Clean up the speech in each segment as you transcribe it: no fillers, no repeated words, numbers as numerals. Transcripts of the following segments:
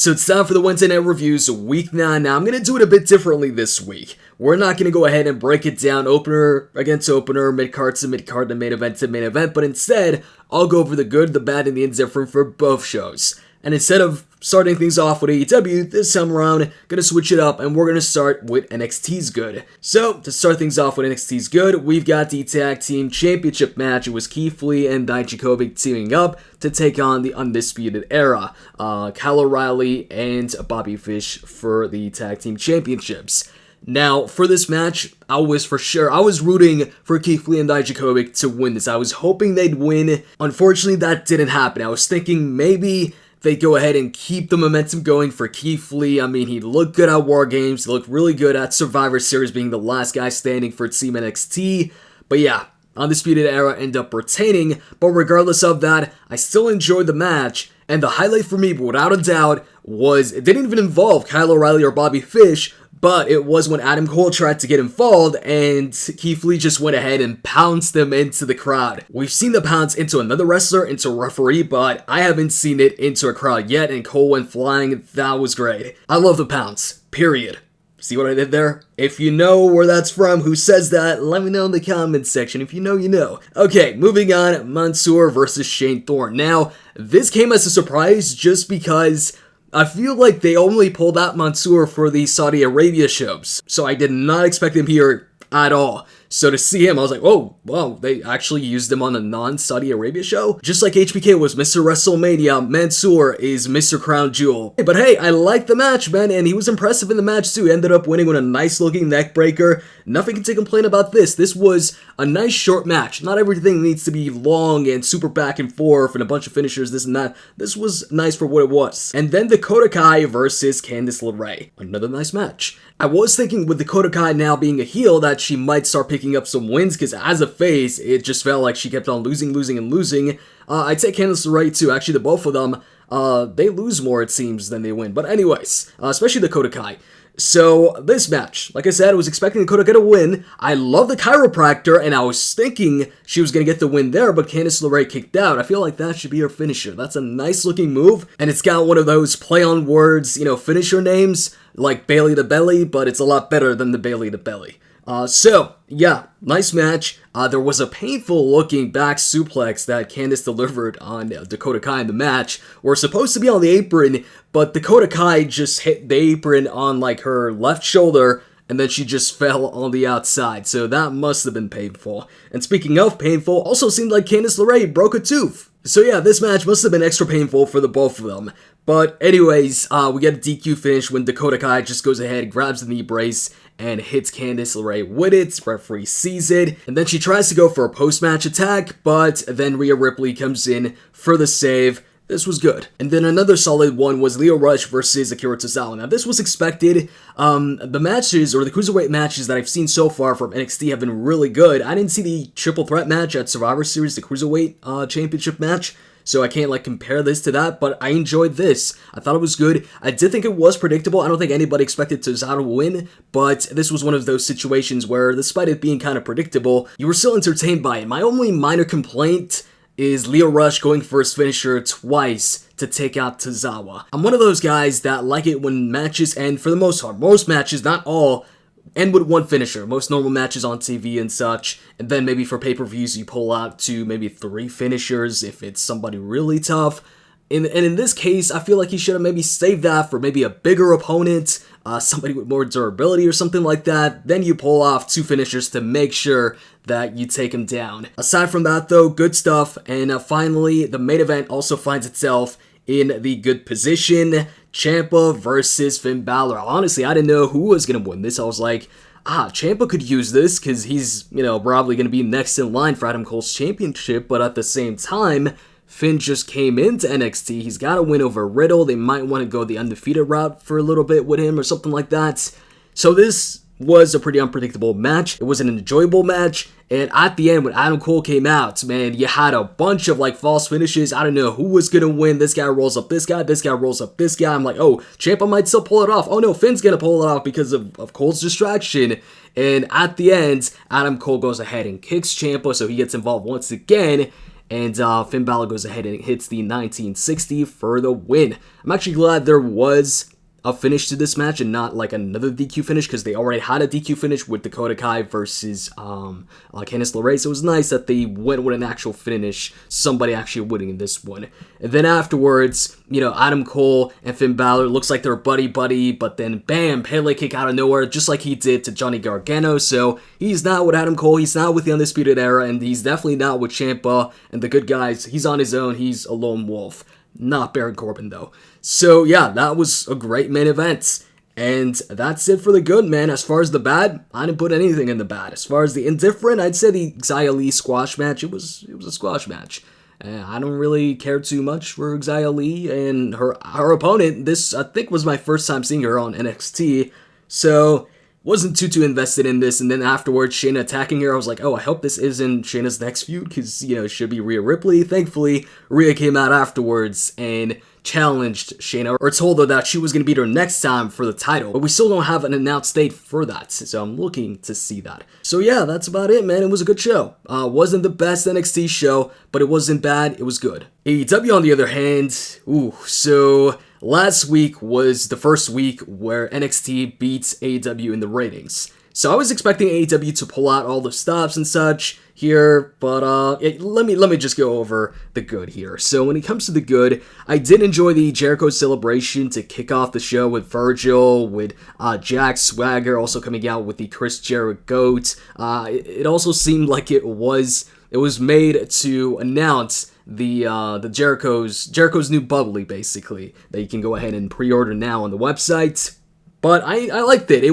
So it's time for the Wednesday Night Reviews, Week 9. Now, I'm going to do it a bit differently this week. We're not going to go ahead and break it down opener against opener, mid-card to mid-card, to main event to main event, but instead, I'll go over the good, the bad, and the indifferent for both shows. And instead of starting things off with AEW, this time around, gonna switch it up, and we're gonna start with NXT's good. So, to start things off with NXT's good, we've got the Tag Team Championship match. It was Keith Lee and Dijakovic teaming up to take on the Undisputed Era, Kyle O'Reilly and Bobby Fish for the Tag Team Championships. Now, for this match, I was rooting for Keith Lee and Dijakovic to win this. I was hoping they'd win. Unfortunately, that didn't happen. I was thinking maybe they go ahead and keep the momentum going for Keith Lee. I mean, he looked good at War Games. He looked really good at Survivor Series, being the last guy standing for Team NXT. But yeah, Undisputed Era end up retaining. But regardless of that, I still enjoyed the match. And the highlight for me, without a doubt, was it didn't even involve Kyle O'Reilly or Bobby Fish, but it was when Adam Cole tried to get involved and Keith Lee just went ahead and pounced them into the crowd. We've seen the pounce into another wrestler, into a referee, but I haven't seen it into a crowd yet, and Cole went flying. That was great. I love the pounce, period. See what I did there? If you know where that's from, who says that, let me know in the comments section. If you know, you know. Okay, moving on, Mansoor versus Shane Thorne. Now, this came as a surprise just because I feel like they only pulled out Mansoor for the Saudi Arabia shows, so I did not expect him here at all. So to see him, I was like, oh, wow, they actually used him on a non-Saudi Arabia show? Just like HBK was Mr. WrestleMania, Mansoor is Mr. Crown Jewel. But hey, I liked the match, man, and he was impressive in the match too. He ended up winning with a nice-looking neck breaker. Nothing to complain about this. This was a nice short match. Not everything needs to be long and super back and forth and a bunch of finishers, this and that. This was nice for what it was. And then Dakota Kai versus Candice LeRae. Another nice match. I was thinking with Dakota Kai now being a heel that she might start picking up some wins, because as a face, it just felt like she kept on losing. I'd say Candice LeRae too. Actually, the both of them, they lose more, it seems, than they win. But anyways, especially Dakota Kai. So, this match, like I said, I was expecting Dakota Kai to win. I love the chiropractor, and I was thinking she was going to get the win there, but Candice LeRae kicked out. I feel like that should be her finisher. That's a nice looking move, and it's got one of those play on words, finisher names, like Bailey to Belly, but it's a lot better than the Bailey to Belly. So, yeah, nice match. There was a painful looking back suplex that Candice delivered on Dakota Kai in the match. We're supposed to be on the apron, but Dakota Kai just hit the apron on like her left shoulder, and then she just fell on the outside. So that must have been painful. And speaking of painful, also seemed like Candice LeRae broke a tooth. So yeah, this match must have been extra painful for the both of them. But anyways, we get a DQ finish when Dakota Kai just goes ahead, grabs the knee brace, and hits Candice LeRae with it. Referee sees it, and then she tries to go for a post-match attack, but then Rhea Ripley comes in for the save. This was good. And then another solid one was Lio Rush versus Akira Tozawa. Now, this was expected. The matches, or the Cruiserweight matches that I've seen so far from NXT have been really good. I didn't see the triple threat match at Survivor Series, the Cruiserweight Championship match, so I can't compare this to that, but I enjoyed this. I thought it was good. I did think it was predictable. I don't think anybody expected Tozawa to win, but this was one of those situations where, despite it being kind of predictable, you were still entertained by it. My only minor complaint is Lio Rush going for his finisher twice to take out Tozawa. I'm one of those guys that like it when matches end, for the most part. Most matches, not all, end with one finisher. Most normal matches on TV and such, and then maybe for pay-per-views you pull out to maybe 3 finishers if it's somebody really tough. And in this case, I feel like he should have maybe saved that for maybe a bigger opponent, somebody with more durability or something like that. Then you pull off 2 finishers to make sure that you take him down. Aside from that though, good stuff. And finally, the main event also finds itself in the good position. Ciampa versus Finn Balor. Honestly, I didn't know who was going to win this. I was like, Ciampa could use this because he's, probably going to be next in line for Adam Cole's championship. But at the same time, Finn just came into NXT. He's got a win over Riddle. They might want to go the undefeated route for a little bit with him or something like that. So this was a pretty unpredictable match. It was an enjoyable match, and at the end when Adam Cole came out, man, you had a bunch of false finishes. I don't know who was gonna win. This guy rolls up this guy rolls up this guy. I'm like, oh, Ciampa might still pull it off. Oh no, Finn's gonna pull it off because of Cole's distraction. And at the end, Adam Cole goes ahead and kicks Ciampa, so he gets involved once again. and Finn Balor goes ahead and hits the 1960 for the win. I'm actually glad there was a finish to this match and not like another DQ finish, because they already had a DQ finish with Dakota Kai versus Candice LeRae, so it was nice that they went with an actual finish, somebody actually winning in this one. And then afterwards, Adam Cole and Finn Balor, looks like they're buddy-buddy, but then bam, Pele kick out of nowhere, just like he did to Johnny Gargano. So he's not with Adam Cole, he's not with the Undisputed Era, and he's definitely not with Ciampa and the good guys. He's on his own, he's a lone wolf. Not Baron Corbin, though. So, yeah, that was a great main event. And that's it for the good, man. As far as the bad, I didn't put anything in the bad. As far as the indifferent, I'd say the Xia Li squash match, it was a squash match. I don't really care too much for Xia Li and her opponent. This, I think, was my first time seeing her on NXT. So, wasn't too invested in this. And then afterwards, Shayna attacking her, I was like, oh, I hope this isn't Shayna's next feud, because, it should be Rhea Ripley. Thankfully, Rhea came out afterwards and challenged Shayna, or told her that she was going to beat her next time for the title. But we still don't have an announced date for that, so I'm looking to see that. So yeah, that's about it, man. It was a good show. Wasn't the best NXT show, but it wasn't bad. It was good. AEW, on the other hand, so last week was the first week where NXT beats AEW in the ratings. So I was expecting AEW to pull out all the stops and such here, but let me just go over the good here. So when it comes to the good, I did enjoy the Jericho celebration to kick off the show with Virgil, with Jack Swagger also coming out with the Chris Jericho goat. It also seemed like it was made to announce the Jericho's new bubbly, basically, that you can go ahead and pre-order now on the website. But I liked it.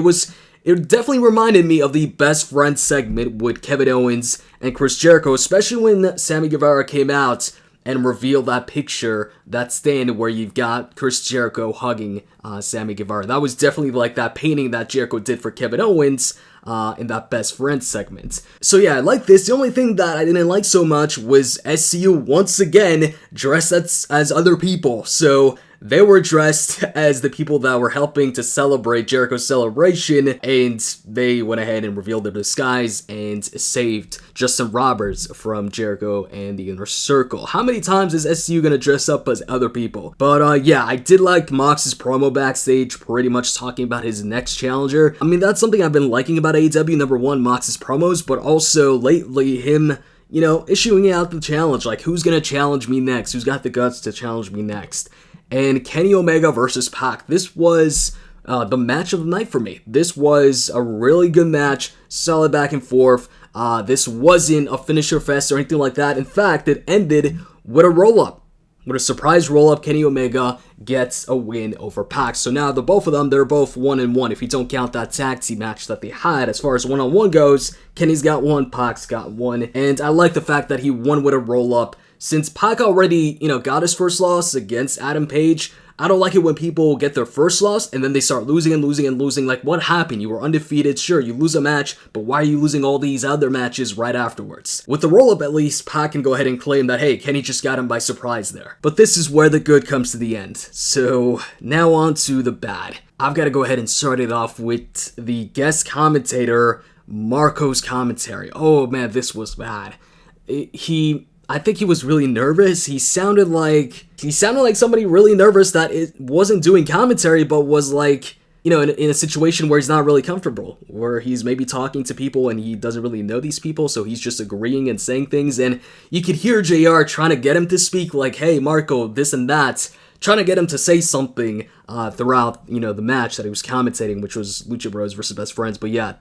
It definitely reminded me of the Best Friends segment with Kevin Owens and Chris Jericho, especially when Sammy Guevara came out and revealed that picture, that stand where you've got Chris Jericho hugging Sammy Guevara. That was definitely like that painting that Jericho did for Kevin Owens in that Best Friends segment. So yeah, I like this. The only thing that I didn't like so much was SCU once again dressed as other people. So they were dressed as the people that were helping to celebrate Jericho's celebration, and they went ahead and revealed their disguise and saved Justin Roberts from Jericho and the Inner Circle. How many times is SCU gonna dress up as other people? But yeah, I did like Mox's promo backstage, pretty much talking about his next challenger. I mean, that's something I've been liking about AEW. Number one, Mox's promos, but also lately him, issuing out the challenge, like who's gonna challenge me next? Who's got the guts to challenge me next? And Kenny Omega versus Pac. This was the match of the night for me. This was a really good match, solid back and forth. This wasn't a finisher fest or anything like that. In fact, it ended with a roll-up. With a surprise roll-up, Kenny Omega gets a win over Pac. So now the both of them, they're both 1-1 if you don't count that tag team match that they had. As far as one-on-one goes, Kenny's got one, Pac's got one. And I like the fact that he won with a roll-up. Since Pac already, got his first loss against Adam Page, I don't like it when people get their first loss and then they start losing and losing and losing. Like, what happened? You were undefeated. Sure, you lose a match, but why are you losing all these other matches right afterwards? With the roll-up, at least, Pac can go ahead and claim that, hey, Kenny just got him by surprise there. But this is where the good comes to the end. So, now on to the bad. I've got to go ahead and start it off with the guest commentator, Marco's commentary. Oh, man, this was bad. I think he was really nervous. He sounded like somebody really nervous that it wasn't doing commentary, but was like, in a situation where he's not really comfortable, where he's maybe talking to people and he doesn't really know these people, so he's just agreeing and saying things. And you could hear JR trying to get him to speak like, hey, Marco, this and that, trying to get him to say something throughout, the match that he was commentating, which was Lucha Bros versus Best Friends. But yeah,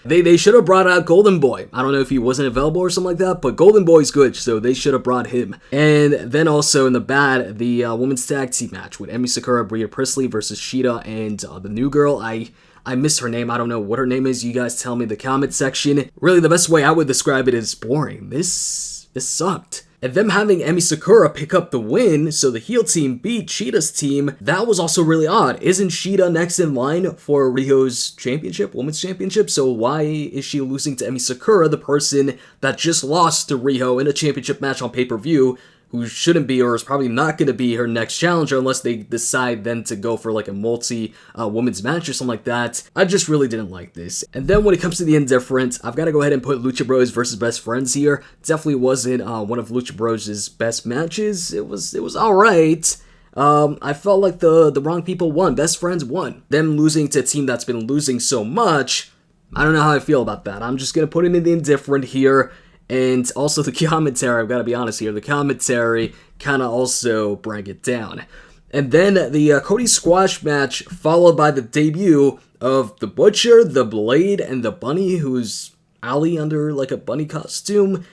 they should have brought out Golden Boy. I don't know if he wasn't available or something like that, but Golden Boy's good, so they should have brought him. And then also in the bad, the women's tag team match with Emi Sakura, Bria Priestley versus Sheeta and the new girl. I miss her name. I don't know what her name is. You guys tell me in the comment section. Really, the best way I would describe it is boring. This sucked. And them having Emi Sakura pick up the win, so the heel team beat Sheeta's team, that was also really odd. Isn't Sheeta next in line for Rio's championship, women's championship? So why is she losing to Emi Sakura, the person that just lost to Rio in a championship match on pay-per-view, who shouldn't be or is probably not going to be her next challenger unless they decide then to go for like a multi-women's match or something like that. I just really didn't like this. And then when it comes to the indifferent, I've got to go ahead and put Lucha Bros versus Best Friends here. Definitely wasn't one of Lucha Bros' best matches. It was alright. I felt like the wrong people won. Best Friends won. Them losing to a team that's been losing so much, I don't know how I feel about that. I'm just going to put it in the indifferent here. And also the commentary, I've got to be honest here, the commentary kind of also bring it down. And then the Cody squash match, followed by the debut of the Butcher, the Blade, and the Bunny, who's Ali under like a bunny costume.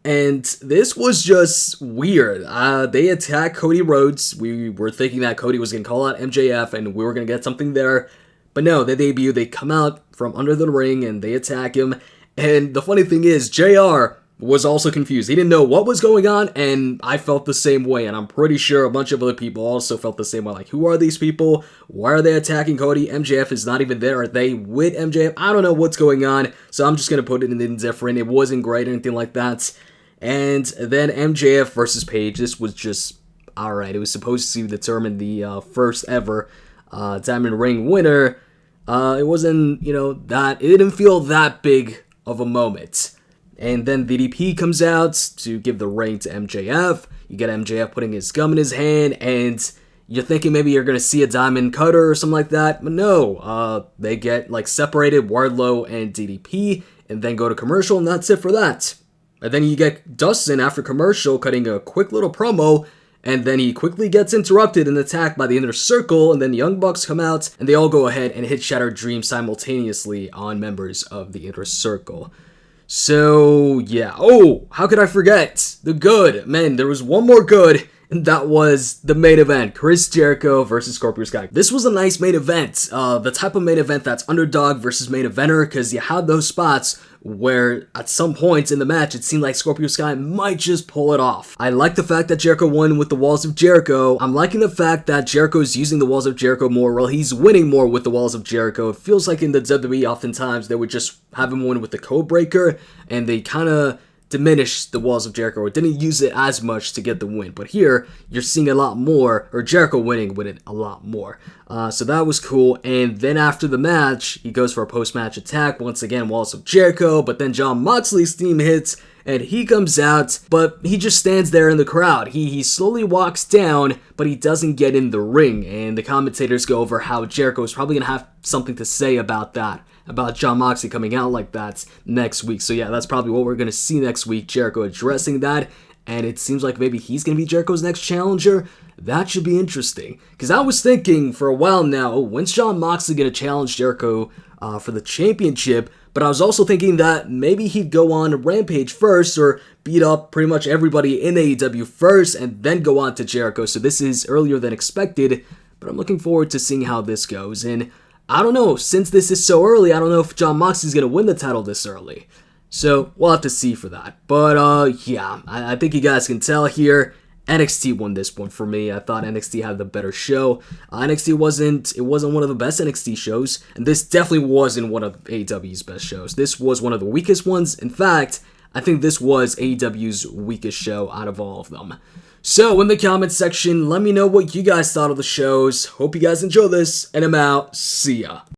And this was just weird. They attack Cody Rhodes. We were thinking that Cody was going to call out MJF and we were going to get something there. But no, they debut, they come out from under the ring and they attack him. And the funny thing is, JR was also confused. He didn't know what was going on, and I felt the same way, and I'm pretty sure a bunch of other people also felt the same way. Like, who are these people? Why are they attacking Cody? MJF is not even there. Are they with MJF? I don't know what's going on, so I'm just going to put it in indifferent. It wasn't great or anything like that. And then MJF versus Paige. This was just alright. It was supposed to determine the first ever Diamond Ring winner. It wasn't, it didn't feel that big of a moment. And then DDP comes out to give the ring to MJF. You get MJF putting his gum in his hand, and you're thinking maybe you're going to see a diamond cutter or something like that. But no, they get like separated, Wardlow and DDP, and then go to commercial, and that's it for that. And then you get Dustin after commercial cutting a quick little promo, and then he quickly gets interrupted and attacked by the Inner Circle, and then the Young Bucks come out, and they all go ahead and hit Shattered Dreams simultaneously on members of the Inner Circle. So, yeah. Oh, how could I forget? The good. Man, there was one more good, and that was the main event. Chris Jericho versus Scorpio Sky. This was a nice main event. The type of main event that's underdog versus main eventer, because you had those spots where at some points in the match it seemed like Scorpio Sky might just pull it off. I like the fact that Jericho won with the Walls of Jericho. I'm liking the fact that Jericho's using the Walls of Jericho more while he's winning more with the Walls of Jericho. It feels like in the WWE oftentimes they would just have him win with the Codebreaker and they kind of diminished the Walls of Jericho or didn't use it as much to get the win. But here, you're seeing a lot more, or Jericho winning with it a lot more. So that was cool. And then after the match, he goes for a post-match attack. Once again, Walls of Jericho, but then Jon Moxley's theme hits, and he comes out, but he just stands there in the crowd. He slowly walks down, but he doesn't get in the ring. And the commentators go over how Jericho is probably going to have something to say about that, about Jon Moxley coming out like that next week. So yeah, that's probably what we're going to see next week, Jericho addressing that, and it seems like maybe he's going to be Jericho's next challenger. That should be interesting, because I was thinking for a while now, when's Jon Moxley going to challenge Jericho for the championship? But I was also thinking that maybe he'd go on Rampage first, or beat up pretty much everybody in AEW first, and then go on to Jericho. So this is earlier than expected, but I'm looking forward to seeing how this goes. And I don't know, since this is so early, I don't know if Jon Moxley's going to win the title this early. So, we'll have to see for that. But, yeah, I think you guys can tell here, NXT won this one for me. I thought NXT had the better show. NXT wasn't one of the best NXT shows, and this definitely wasn't one of AEW's best shows. This was one of the weakest ones. In fact, I think this was AEW's weakest show out of all of them. So, in the comments section, let me know what you guys thought of the shows. Hope you guys enjoy this, and I'm out. See ya.